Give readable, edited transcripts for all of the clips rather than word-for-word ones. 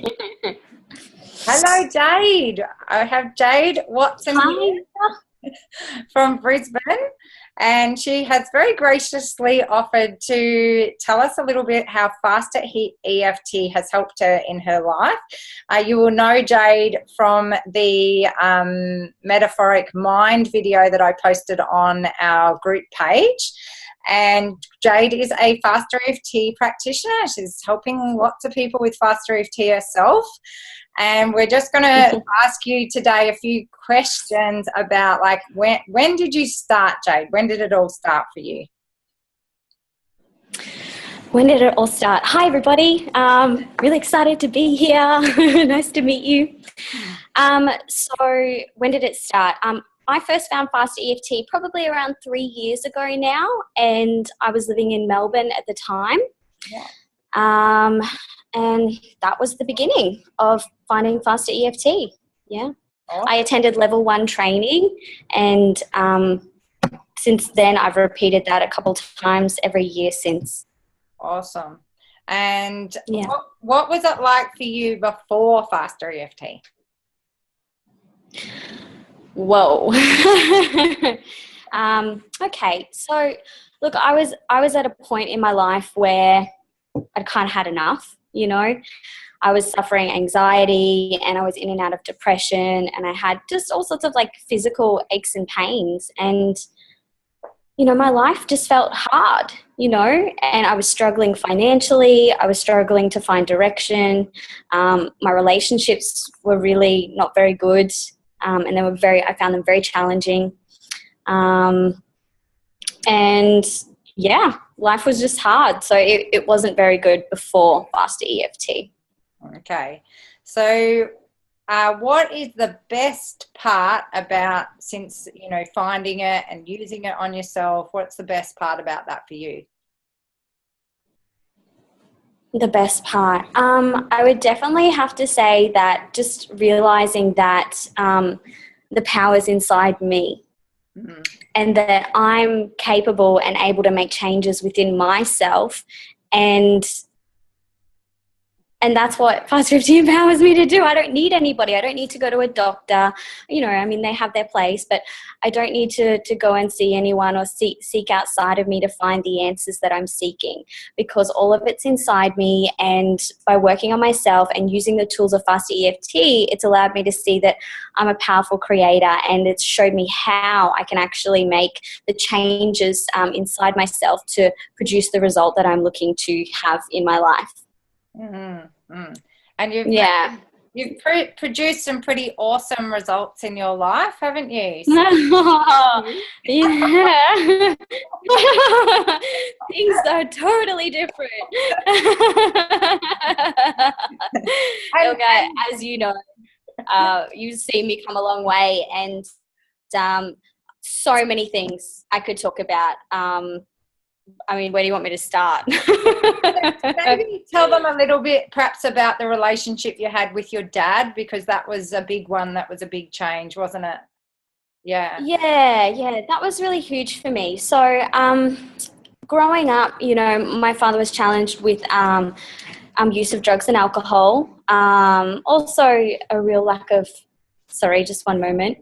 Hello, Jade. I have Jade Watson here from Brisbane, and she has very graciously offered to tell us a little bit how Faster EFT has helped her in her life. You will know Jade from the Metaphoric Mind video that I posted on our group page. And Jade is a Faster EFT practitioner. She's helping lots of people with Faster EFT herself. And we're just going to ask you today a few questions about, like, when did you start, Jade? When did it all start for you? When did it all start? Hi, everybody. Really excited to be here. Nice to meet you. So when did it start? I first found Faster EFT probably around 3 years ago now, and I was living in Melbourne at the time. Yeah. And that was the beginning of finding Faster EFT. Yeah. Awesome. I attended level 1 training, and since then I've repeated that a couple times every year since. Awesome. And yeah, what was it like for you before Faster EFT? Whoa. Okay, so look, I was at a point in my life where I'd kind of had enough, you know. I was suffering anxiety, and I was in and out of depression, and I had just all sorts of like physical aches and pains, and you know, my life just felt hard, you know, and I was struggling financially. I was struggling to find direction. My relationships were really not very good. And I found them very challenging. And yeah, life was just hard. So it wasn't very good before Faster EFT. Okay. So what is the best part about, since, you know, finding it and using it on yourself, what's the best part about that for you? The best part? I would definitely have to say that just realizing that the power's inside me, and that I'm capable and able to make changes within myself, and that's what Faster EFT empowers me to do. I don't need anybody. I don't need to go to a doctor. You know, I mean, they have their place, but I don't need to go and see anyone or seek outside of me to find the answers that I'm seeking, because all of it's inside me. And by working on myself and using the tools of Faster EFT, it's allowed me to see that I'm a powerful creator, and it's showed me how I can actually make the changes inside myself to produce the result that I'm looking to have in my life. Mm-hmm. And you've produced some pretty awesome results in your life, haven't you? Yeah. Things are totally different. Okay, as you know, you've seen me come a long way, and so many things I could talk about. I mean, where do you want me to start? Maybe tell them a little bit perhaps about the relationship you had with your dad, because that was a big one. That was a big change, wasn't it? Yeah. Yeah, that was really huge for me. So growing up, you know, my father was challenged with use of drugs and alcohol. Also a real lack of, sorry, just one moment.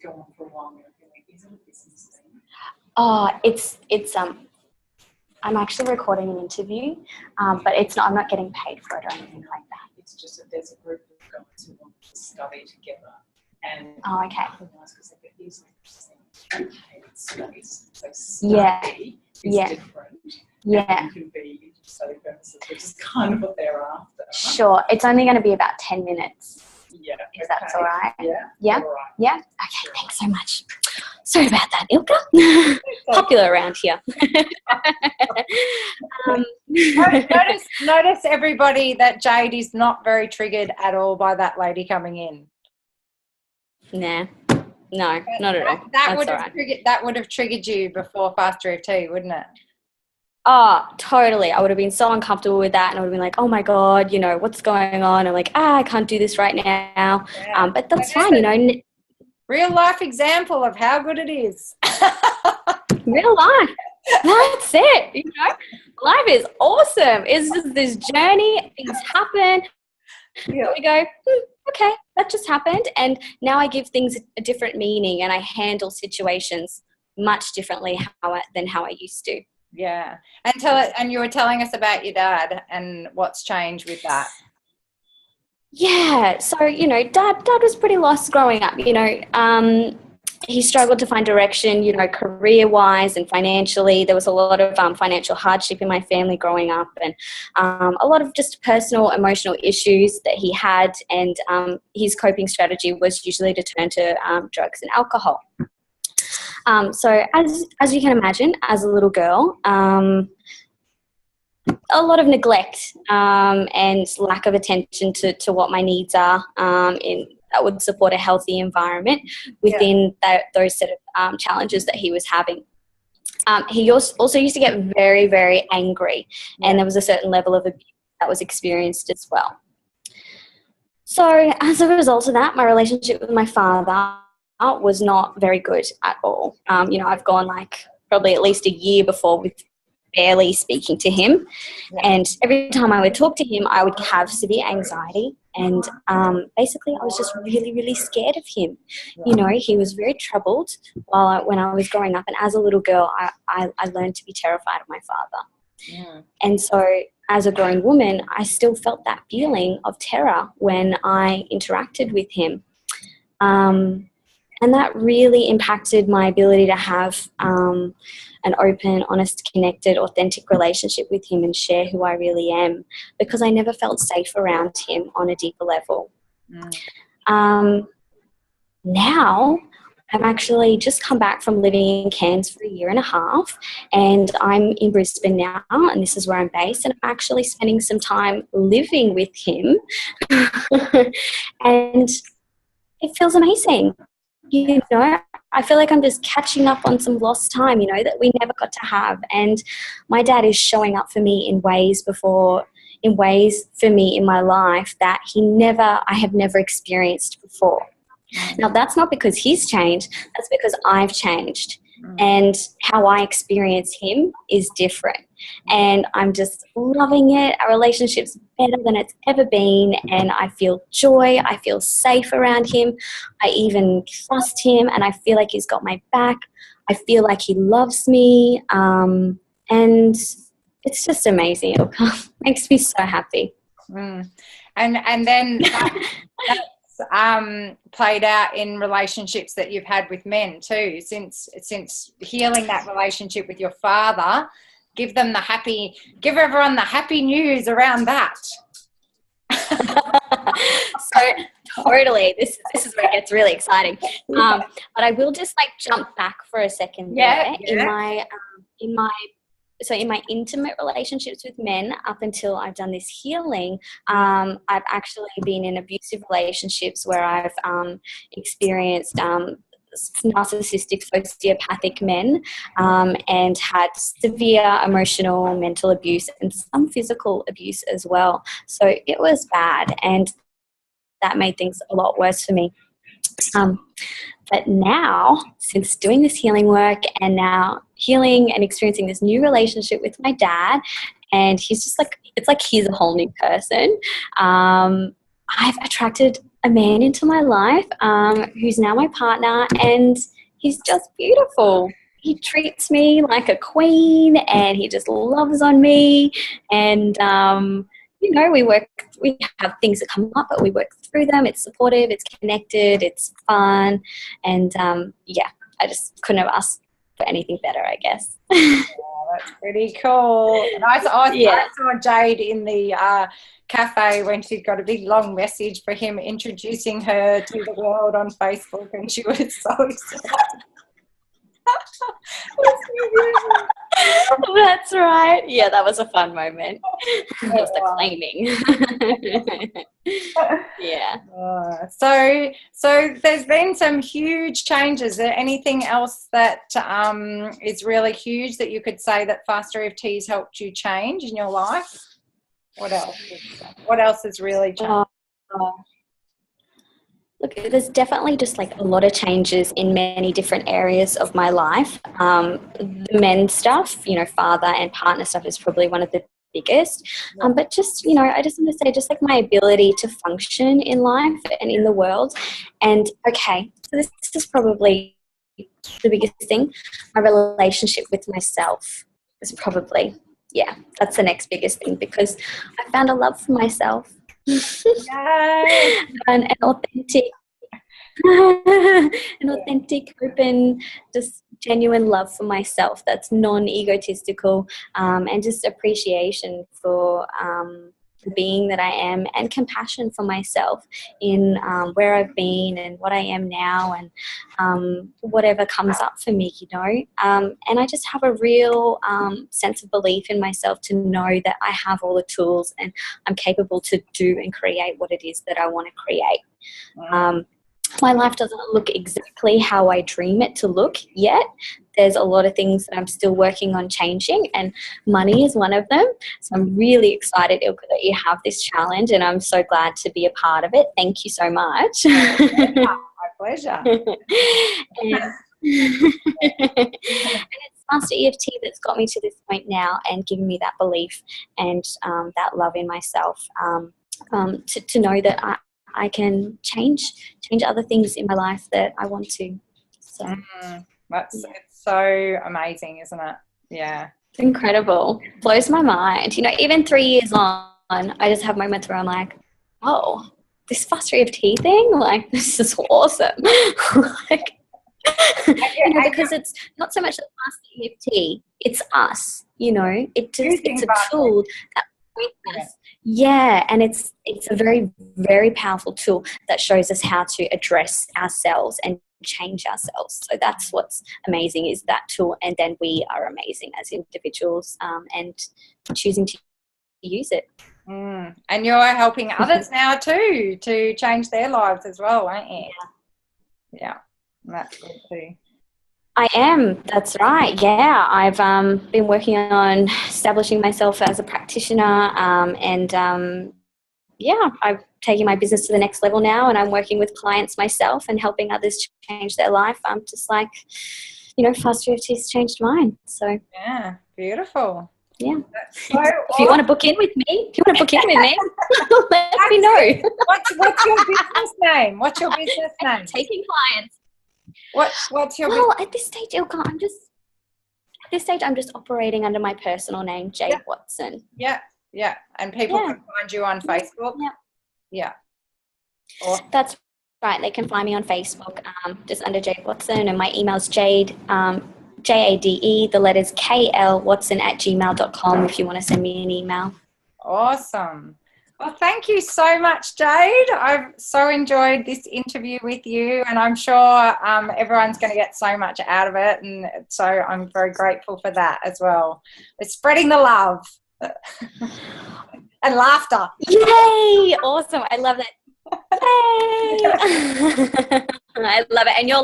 Go on for a while. Oh, it's I'm actually recording an interview, but it's not. I'm not getting paid for it or anything like that. It's just that there's a group of guys who want to study together, and oh, okay. Because they get easily paid studies, so study is different. Yeah, and can be study purposes, which is kind of what they're after. Sure, it's only going to be about 10 minutes. Yeah, if that's all right. Yeah. All right. Yeah. Okay. Sure. Thanks so much. Sorry about that, Ilka. Popular around here. Notice everybody that Jade is not very triggered at all by that lady coming in. Nah. No, not at all. That would have triggered you before Faster EFT, wouldn't it? Oh, totally. I would have been so uncomfortable with that, and I would have been like, oh my God, you know, what's going on? I'm like, I can't do this right now. Yeah. But that's fine, you know. Real life example of how good it is. Real life. That's it, you know. life is awesome. It's just this journey. Things happen. Yeah. We go, okay, that just happened. And now I give things a different meaning, and I handle situations much differently than how I used to. Yeah. And you were telling us about your dad and what's changed with that. Yeah. So, dad was pretty lost growing up, he struggled to find direction, career-wise and financially. There was a lot of financial hardship in my family growing up, and a lot of just personal, emotional issues that he had, and his coping strategy was usually to turn to drugs and alcohol. So as you can imagine, as a little girl, a lot of neglect and lack of attention to what my needs are that would support a healthy environment within those set of challenges that he was having. He also used to get very, very angry, and there was a certain level of abuse that was experienced as well. So as a result of that, my relationship with my father was not very good at all. I've gone probably at least a year before with barely speaking to him. And every time I would talk to him, I would have severe anxiety. And basically, I was just really, really scared of him. He was very troubled when I was growing up. And as a little girl, I learned to be terrified of my father. Yeah. And so as a grown woman, I still felt that feeling of terror when I interacted with him. And that really impacted my ability to have an open, honest, connected, authentic relationship with him and share who I really am, because I never felt safe around him on a deeper level. Now, I've actually just come back from living in Cairns for a year and a half, and I'm in Brisbane now, and this is where I'm based, and I'm actually spending some time living with him. And it feels amazing. I feel like I'm just catching up on some lost time, that we never got to have. And my dad is showing up for me in ways for me in my life that I have never experienced before. Now, that's not because he's changed. That's because I've changed. And how I experience him is different. And I'm just loving it. Our relationship's better than it's ever been. And I feel joy. I feel safe around him. I even trust him. And I feel like he's got my back. I feel like he loves me. And it's just amazing. It makes me so happy. And then that's played out in relationships that you've had with men too, since healing that relationship with your father. Give everyone the happy news around that. So totally, this is where it gets really exciting. But I will just jump back for a second. In my intimate relationships with men, up until I've done this healing, I've actually been in abusive relationships where I've experienced narcissistic, sociopathic men, and had severe emotional, mental abuse, and some physical abuse as well. So it was bad, and that made things a lot worse for me. But now, since doing this healing work and now healing and experiencing this new relationship with my dad, and he's just it's like he's a whole new person, I've attracted a man into my life who's now my partner, and he's just beautiful. He treats me like a queen, and he just loves on me, and we have things that come up, but we work through them. It's supportive, it's connected, it's fun. And I just couldn't have asked for anything better, I guess. Yeah, that's pretty cool. And I saw Jade in the cafe when she got a big long message for him introducing her to the world on Facebook, and she was so excited. That's right. Yeah, that was a fun moment. That was the claiming. Yeah. So there's been some huge changes. Is there anything else that is really huge that you could say that Faster EFT has helped you change in your life? What else has really changed? Look, there's definitely just like a lot of changes in many different areas of my life. The men stuff, you know, father and partner stuff is probably one of the biggest. But just, you know, I just want to say just like my ability to function in life and in the world. And okay, so this is probably the biggest thing. My relationship with myself is probably, yeah, that's the next biggest thing, because I found a love for myself. Yay. And an authentic, open, just genuine love for myself that's non-egotistical, and just appreciation for the being that I am, and compassion for myself in where I've been and what I am now, and whatever comes up for me, you know. And I just have a real sense of belief in myself to know that I have all the tools and I'm capable to do and create what it is that I want to create. My life doesn't look exactly how I dream it to look yet. There's a lot of things that I'm still working on changing, and money is one of them. So I'm really excited, Ilka, that you have this challenge, and I'm so glad to be a part of it. Thank you so much. My pleasure. And it's Faster EFT that's got me to this point now and given me that belief and that love in myself, to know that I can change other things in my life that I want to. So it's so amazing, isn't it? Yeah. It's incredible. Blows my mind. You know, even 3 years on, I just have moments where I'm like, oh, this Faster EFT thing, like, this is awesome. Like, you know, because it's not so much the Faster EFT, it's us, you know. It's a tool that points us. Yeah, and it's a very, very powerful tool that shows us how to address ourselves and change ourselves. So that's what's amazing, is that tool, and then we are amazing as individuals, and choosing to use it. And you're helping others now too to change their lives as well, aren't you? Yeah, that's good too. I am, that's right. Yeah, I've been working on establishing myself as a practitioner, and yeah, I'm taking my business to the next level now, and I'm working with clients myself and helping others change their life. I'm just like, you know, Faster EFT's changed mine. So yeah, beautiful. Yeah. So if you want to book in with me, let me know. What's your business name? What's your business name? Taking clients. What's your business? At this stage, Ilka, I'm just operating under my personal name, Jade Watson. Yeah. Yeah, and people can find you on Facebook. Yeah. Awesome. That's right. They can find me on Facebook, just under Jade Watson, and my email's Jade, Jade, the letters KL Watson @gmail.com if you want to send me an email. Awesome. Well, thank you so much, Jade. I've so enjoyed this interview with you, and I'm sure everyone's going to get so much out of it, and so I'm very grateful for that as well. It's spreading the love. And laughter. Yay! Awesome. I love that. Yay! I love it. And your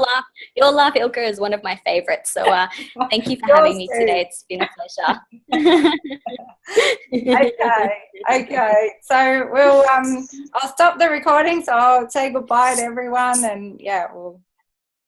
laugh, Ilka, is one of my favorites. So thank you for having me today. It's been a pleasure. Okay. So we'll I'll stop the recording, so I'll say goodbye to everyone, and yeah, we'll